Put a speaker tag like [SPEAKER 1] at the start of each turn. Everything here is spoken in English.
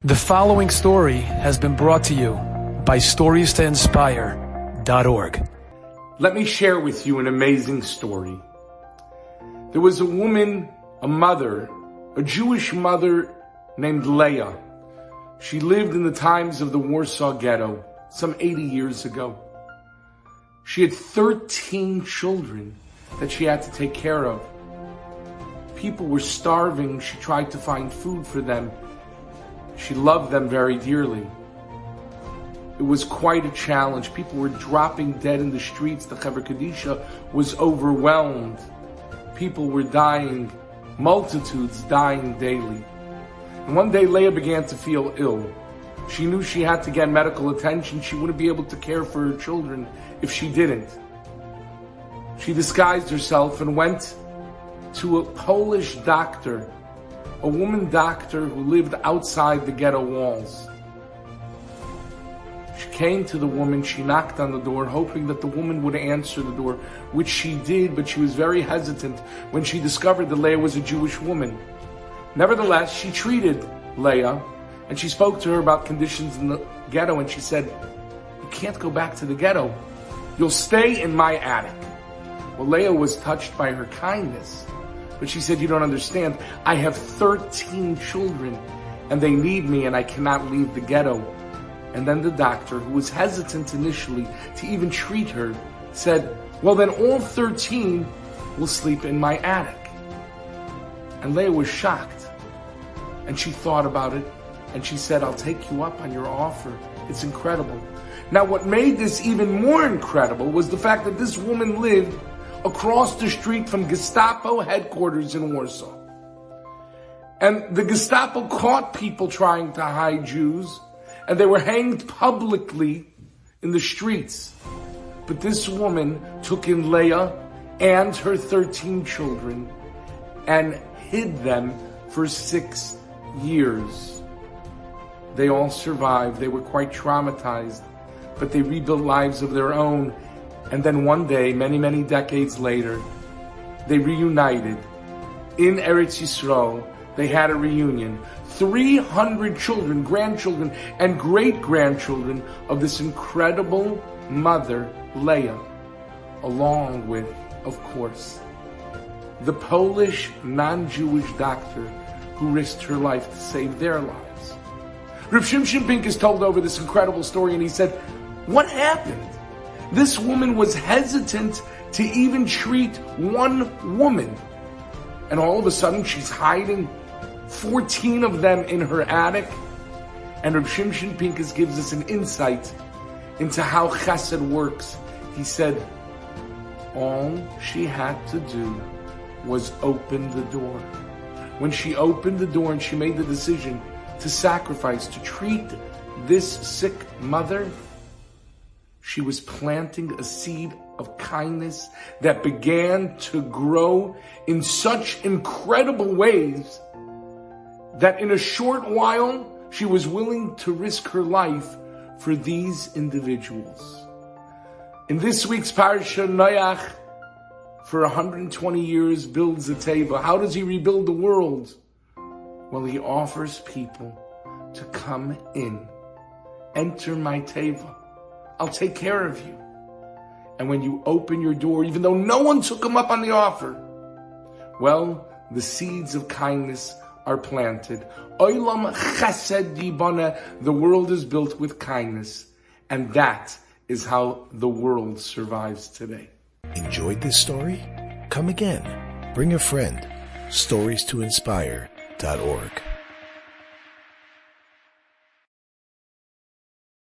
[SPEAKER 1] The following story has been brought to you by StoriesToInspire.org.
[SPEAKER 2] Let me share with you an amazing story. There was a woman, a mother, a Jewish mother named Leah. She lived in the times of the Warsaw Ghetto, some 80 years ago. She had 13 children that she had to take care of. People were starving. She tried to find food for them. She loved them very dearly. It was quite a challenge. People were dropping dead in the streets. The Chaver Kadisha was overwhelmed. People were dying, multitudes dying daily. And one day Leah began to feel ill. She knew she had to get medical attention. She wouldn't be able to care for her children if she didn't. She disguised herself and went to a Polish doctor, a woman doctor who lived outside the ghetto walls. She came to the woman, she knocked on the door, hoping that the woman would answer the door, which she did, but she was very hesitant when she discovered that Leah was a Jewish woman. Nevertheless, she treated Leah, and she spoke to her about conditions in the ghetto, and she said, "You can't go back to the ghetto. You'll stay in my attic." Well, Leah was touched by her kindness. But she said, "You don't understand. I have 13 children and they need me and I cannot leave the ghetto." And then the doctor, who was hesitant initially to even treat her, said, "Well, then all 13 will sleep in my attic." And Leah was shocked. And she thought about it and she said, "I'll take you up on your offer. It's incredible." Now, what made this even more incredible was the fact that this woman lived across the street from Gestapo headquarters in Warsaw. And the Gestapo caught people trying to hide Jews, and they were hanged publicly in the streets. But this woman took in Leah and her 13 children and hid them for 6 years. They all survived. They were quite traumatized, but they rebuilt lives of their own. And then one day, many, many decades later, they reunited in Eretz Yisrael. They had a reunion. 300 children, grandchildren, and great-grandchildren of this incredible mother, Leah, along with, of course, the Polish non-Jewish doctor who risked her life to save their lives. Reb Shimshon Pincus told over this incredible story, and he said, "What happened? This woman was hesitant to even treat one woman. And all of a sudden she's hiding 14 of them in her attic." And Reb Shimshon Pincus gives us an insight into how chesed works. He said, all she had to do was open the door. When she opened the door and she made the decision to sacrifice, to treat this sick mother, she was planting a seed of kindness that began to grow in such incredible ways that in a short while, she was willing to risk her life for these individuals. In this week's Parasha, Noach, for 120 years, builds a teva. How does he rebuild the world? Well, he offers people to come in. Enter my teva. I'll take care of you. And when you open your door, even though no one took them up on the offer, well, the seeds of kindness are planted. Olam chesed yibana. The world is built with kindness. And that is how the world survives today.
[SPEAKER 3] Enjoyed this story? Come again. Bring a friend. StoriesToInspire.org